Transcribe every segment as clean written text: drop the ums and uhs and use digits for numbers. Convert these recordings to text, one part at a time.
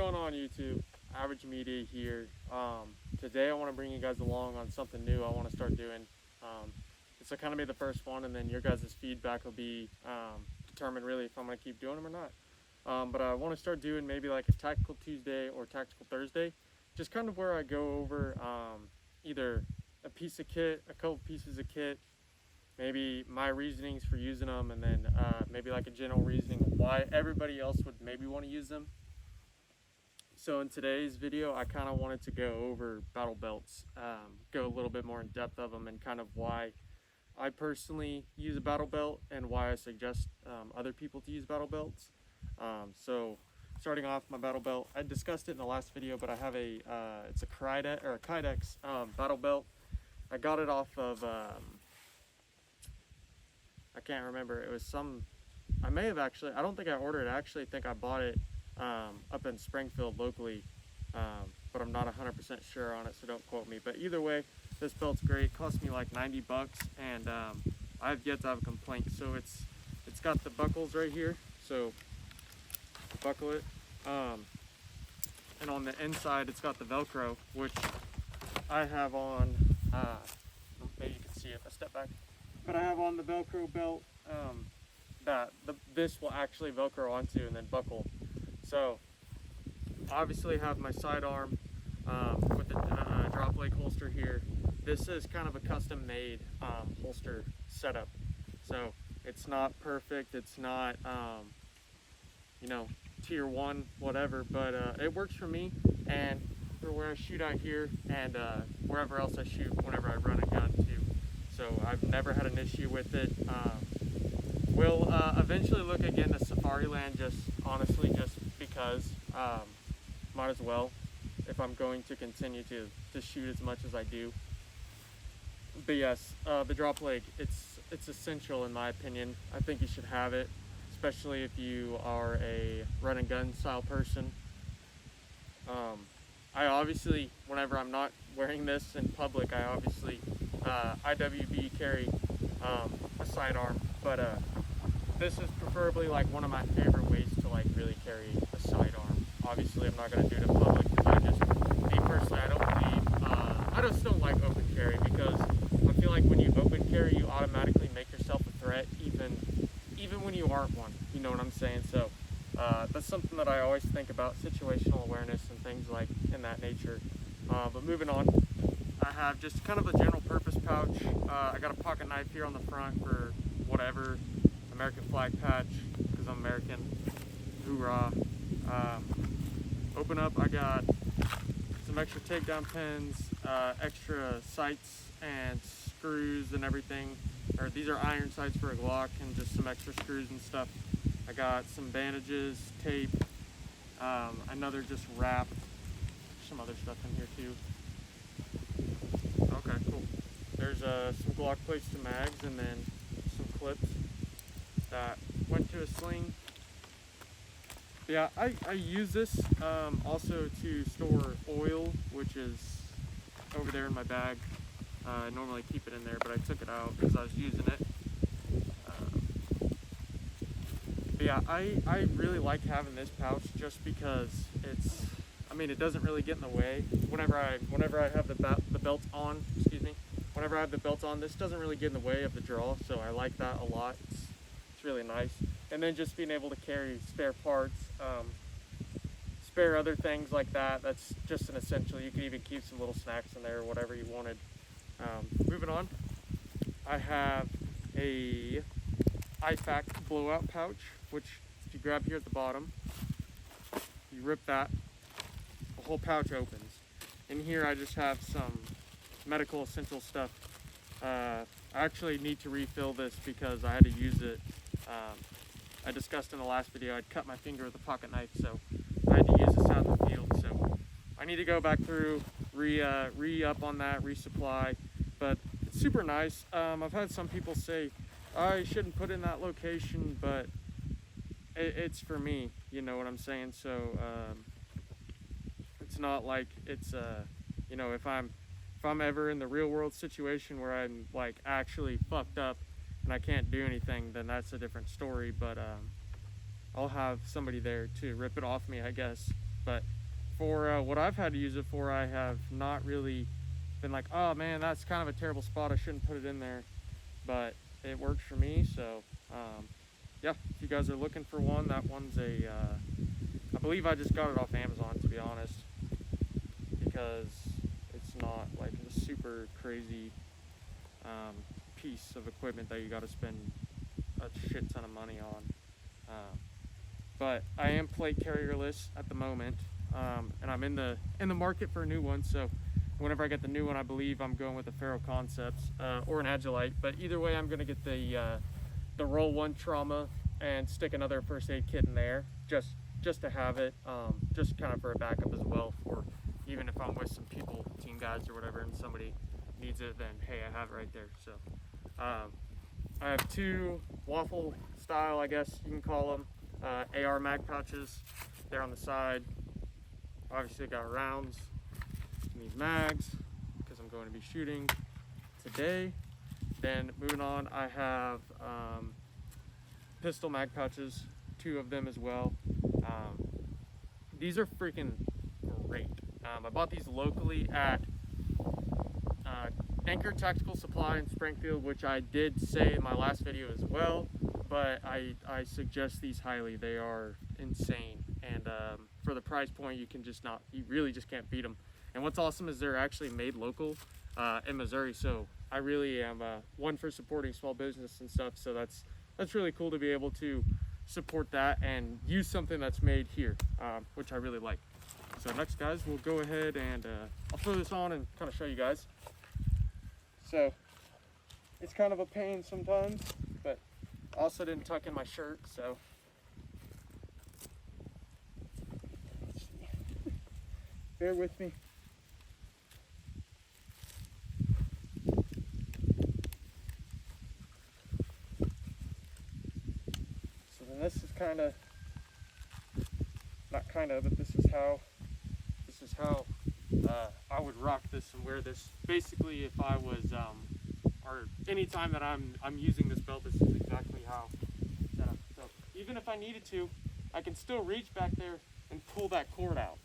going on, YouTube? Average Media here. Today I want to bring you guys along on something new I want to start doing. This will kind of be the first one, and then your guys' feedback will be determine really if I'm going to keep doing them or not. But I want to start doing maybe like a Tactical Tuesday or Tactical Thursday, just kind of where I go over either a piece of kit, a couple pieces of kit, maybe my reasonings for using them, and then maybe like a general reasoning why everybody else would maybe want to use them. So in today's video, I kind of wanted to go over battle belts, go a little bit more in depth of them, and kind of why I personally use a battle belt and why I suggest other people to use battle belts. So starting off, my battle belt, I discussed it in the last video, but I have it's a Kydex battle belt. I got it off of I can't remember. It was I may have actually, I don't think I ordered it. I actually think I bought it up in Springfield locally, but I'm not 100% sure on it, so don't quote me. But either way, this belt's great. It cost me like 90 bucks, and I have yet to have a complaint. So it's got the buckles right here, so buckle it, and on the inside it's got the Velcro, which I have on. Maybe you can see it if I step back. But I have on the Velcro belt that this will actually Velcro onto and then buckle. So obviously have my sidearm with the drop leg holster here. This is kind of a custom made holster setup. So it's not perfect, it's not you know, tier 1 whatever, but it works for me and for where I shoot out here and wherever else I shoot whenever I run a gun too. So I've never had an issue with it. We'll eventually look again to Safariland, just honestly just because might as well if I'm going to continue to shoot as much as I do. But yes, the drop leg, it's essential in my opinion. I think you should have it, especially if you are a run and gun style person. I obviously, whenever I'm not wearing this in public, I obviously IWB carry a sidearm, but this is preferably like one of my favorite ways to like really carry a sidearm. Obviously I'm not going to do it in public because me personally, I just don't like open carry, because I feel like when you open carry you automatically make yourself a threat even when you aren't one, you know what I'm saying? So that's something that I always think about, situational awareness and things like in that nature. But moving on, I have just kind of a general purpose pouch. I got a pocket knife here on the front for whatever, American flag patch, because I'm American, hoorah. Open up, I got some extra takedown pins, extra sights and screws and everything, or these are iron sights for a Glock, and just some extra screws and stuff. I got some bandages, tape, another just wrap, some other stuff in here too. Okay, cool. There's some Glock plates to mags, and then some clips that went to a sling. Yeah, I use this also to store oil, which is over there in my bag. I normally keep it in there, but I took it out because I was using it. But yeah, I really like having this pouch just because it doesn't really get in the way. Whenever I have the belt on, whenever I have the belt on, this doesn't really get in the way of the draw, so I like that a lot. It's really nice. And then just being able to carry spare parts, spare other things like that, that's just an essential. You can even keep some little snacks in there or whatever you wanted. Moving on, I have a IFAK blowout pouch, which if you grab here at the bottom, you rip that, the whole pouch opens. In here I just have some medical essential stuff. I actually need to refill this because I had to use it. I discussed in the last video I'd cut my finger with a pocket knife, so I had to use this out in the field. So I need to go back through, re-up on that, resupply. But it's super nice. I've had some people say, I shouldn't put in that location, but it's for me, you know what I'm saying? So it's not like it's you know, if I'm ever in the real world situation where I'm like actually fucked up and I can't do anything, then that's a different story. But I'll have somebody there to rip it off me, I guess. But for what I've had to use it for, I have not really been like, oh man, that's kind of a terrible spot, I shouldn't put it in there. But it works for me, so yeah, if you guys are looking for one, that one's I believe I just got it off Amazon, to be honest, because it's not like a super crazy piece of equipment that you got to spend a shit ton of money on. But I am plate carrierless at the moment, and I'm in the market for a new one. So whenever I get the new one, I believe I'm going with the Faro Concepts or an Agilite. But either way, I'm gonna get the Roll One Trauma and stick another first aid kit in there, just to have it, just kind of for a backup as well. For even if I'm with some people, team guys or whatever, and somebody needs it, then hey, I have it right there. So I have two waffle style, I guess you can call them, AR mag pouches there on the side. Obviously got rounds, need mags because I'm going to be shooting today. Then moving on, I have pistol mag pouches, two of them as well. These are freaking great. I bought these locally at Anchor Tactical Supply in Springfield, which I did say in my last video as well, but I suggest these highly. They are insane, and for the price point, you really just can't beat them. And what's awesome is they're actually made local in Missouri, so I really am one for supporting small business and stuff, so that's really cool to be able to support that and use something that's made here, which I really like. So next, guys, we'll go ahead and I'll throw this on and kind of show you guys. So it's kind of a pain sometimes, but I also didn't tuck in my shirt, so let's see. Bear with me. So then this is kind of, not kind of, but this is how I would rock this and wear this. Basically, if I was, or anytime that I'm using this belt, this is exactly how it's set up. So even if I needed to, I can still reach back there and pull that cord out.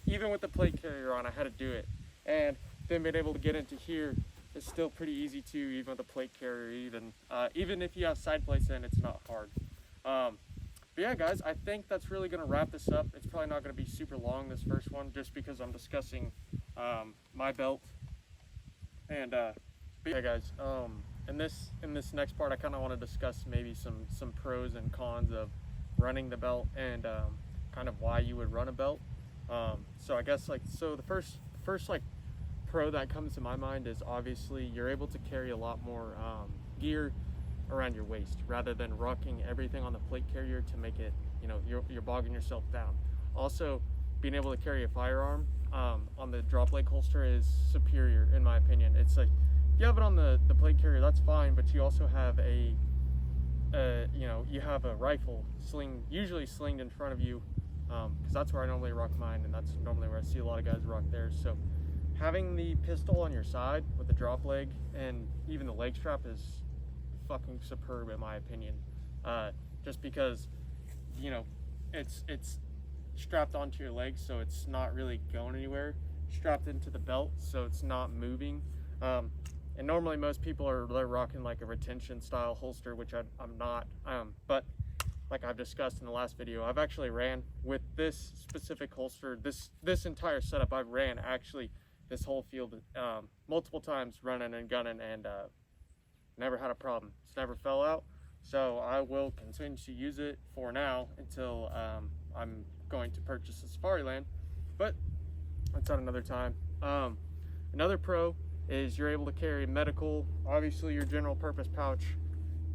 Even with the plate carrier on, I had to do it. And then being able to get into here is still pretty easy too, even with the plate carrier. Even if you have side plates in, it's not hard. But yeah, guys, I think that's really going to wrap this up. It's probably not going to be super long, this first one, just because I'm discussing my belt. And but yeah, guys, in this next part, I kind of want to discuss maybe some pros and cons of running the belt and kind of why you would run a belt. So I guess the first like pro that comes to my mind is obviously you're able to carry a lot more gear around your waist rather than rocking everything on the plate carrier to make it, you're bogging yourself down. Also, being able to carry a firearm on the drop leg holster is superior in my opinion. It's like, if you have it on the plate carrier, that's fine, but you also have you have a rifle usually slinged in front of you, because that's where I normally rock mine, and that's normally where I see a lot of guys rock theirs. So having the pistol on your side with the drop leg and even the leg strap is fucking superb in my opinion, just because it's strapped onto your legs, so it's not really going anywhere, strapped into the belt, so it's not moving. And normally most people they're rocking like a retention style holster, which I'm not, but like I've discussed in the last video, I've actually ran with this specific holster, this entire setup. I've ran actually this whole field multiple times, running and gunning, and never had a problem. It's never fell out, so I will continue to use it for now until I'm going to purchase a Safariland, but that's at another time. Another pro is you're able to carry medical, obviously your general purpose pouch,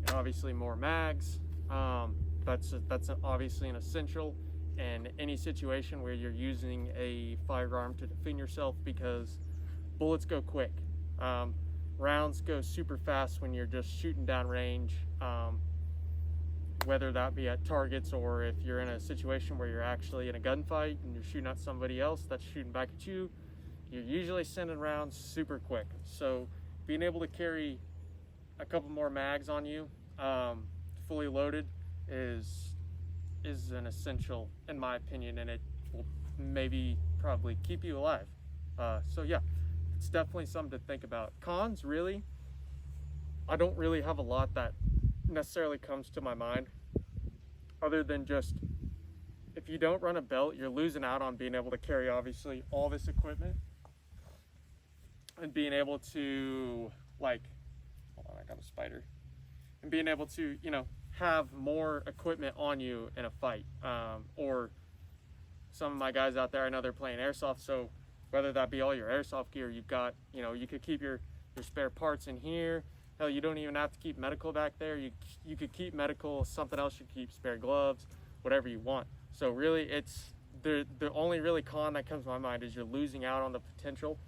and obviously more mags. That's obviously an essential in any situation where you're using a firearm to defend yourself, because bullets go quick. Rounds go super fast when you're just shooting down range, whether that be at targets or if you're in a situation where you're actually in a gunfight and you're shooting at somebody else that's shooting back at you. You're usually sending rounds super quick. So being able to carry a couple more mags on you, fully loaded, is an essential in my opinion, and it will maybe probably keep you alive. So yeah, it's definitely something to think about. Cons, really, I don't really have a lot that necessarily comes to my mind, other than just, if you don't run a belt, you're losing out on being able to carry obviously all this equipment and being able to, like, hold on, I got a spider, and being able to, you know, have more equipment on you in a fight. Or some of my guys out there, I know they're playing airsoft, so whether that be all your airsoft gear, you've got, you know, you could keep your spare parts in here. Hell, you don't even have to keep medical back there. You could keep medical, something else you keep, spare gloves, whatever you want. So really, it's the only really con that comes to my mind is you're losing out on the potential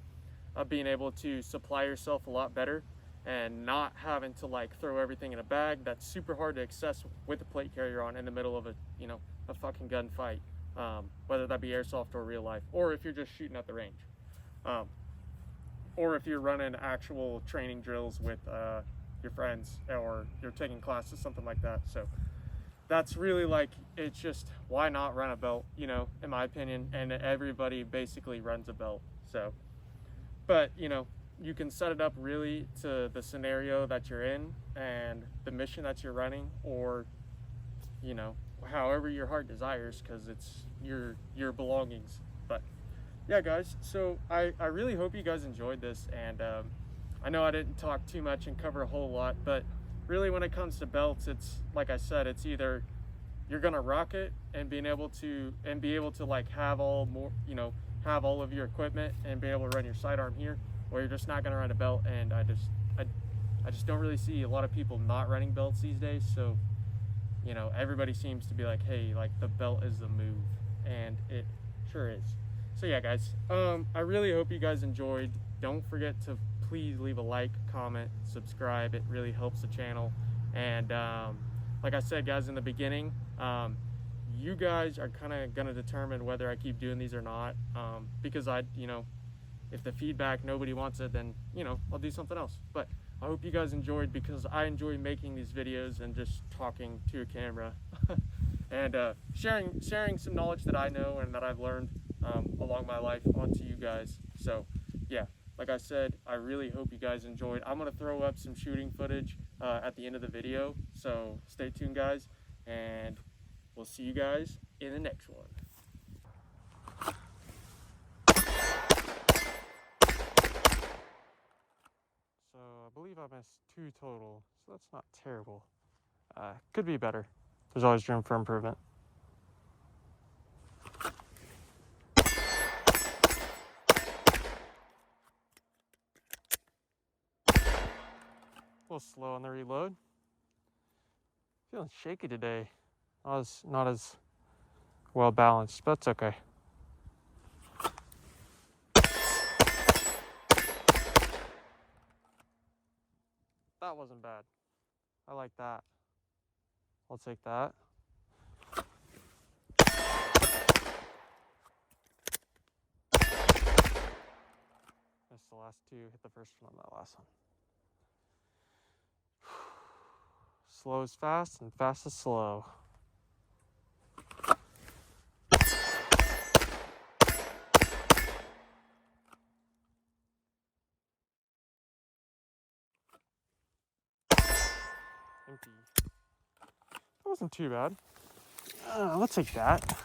of being able to supply yourself a lot better and not having to like throw everything in a bag that's super hard to access with a plate carrier on in the middle of a, you know, a fucking gunfight, whether that be airsoft or real life, or if you're just shooting at the range, or if you're running actual training drills with your friends, or you're taking classes, something like that. So that's really, like, it's just, why not run a belt, you know, in my opinion, and everybody basically runs a belt. So, but, you know, you can set it up really to the scenario that you're in and the mission that you're running, or, you know, however your heart desires, because it's your belongings. But yeah, guys, so I really hope you guys enjoyed this, and I know I didn't talk too much and cover a whole lot, but really when it comes to belts, it's like I said, it's either you're gonna rock it and be able to like have all of your equipment and be able to run your sidearm here, or you're just not gonna run a belt. And I just don't really see a lot of people not running belts these days. So, you know, everybody seems to be like, hey, like, the belt is the move, and it sure is. So yeah, guys, I really hope you guys enjoyed. Don't forget to please leave a like, comment, subscribe. It really helps the channel. And like I said, guys, in the beginning, you guys are kind of gonna determine whether I keep doing these or not, because you know, if the feedback, nobody wants it, then, you know, I'll do something else. But I hope you guys enjoyed, because I enjoy making these videos and just talking to a camera and sharing some knowledge that I know and that I've learned along my life onto you guys. So yeah, like I said, I really hope you guys enjoyed. I'm gonna throw up some shooting footage at the end of the video, so stay tuned, guys, and we'll see you guys in the next one. So I believe I missed 2 total, so that's not terrible. Could be better. There's always room for improvement. A little slow on the reload. Feeling shaky today. Not as well balanced, but it's okay. That wasn't bad. I like that. I'll take that. Missed the last 2, hit the first one on that last one. Slow is fast, and fast is slow. Empty. That wasn't too bad. Let's take that.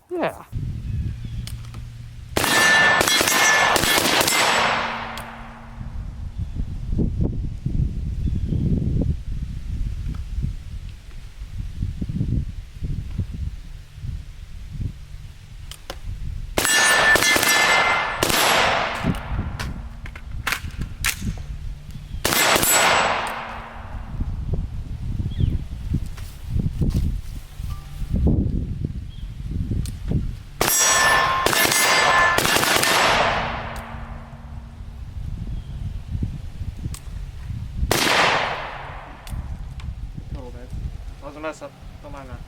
Yeah. That was a mess up. Don't mind that.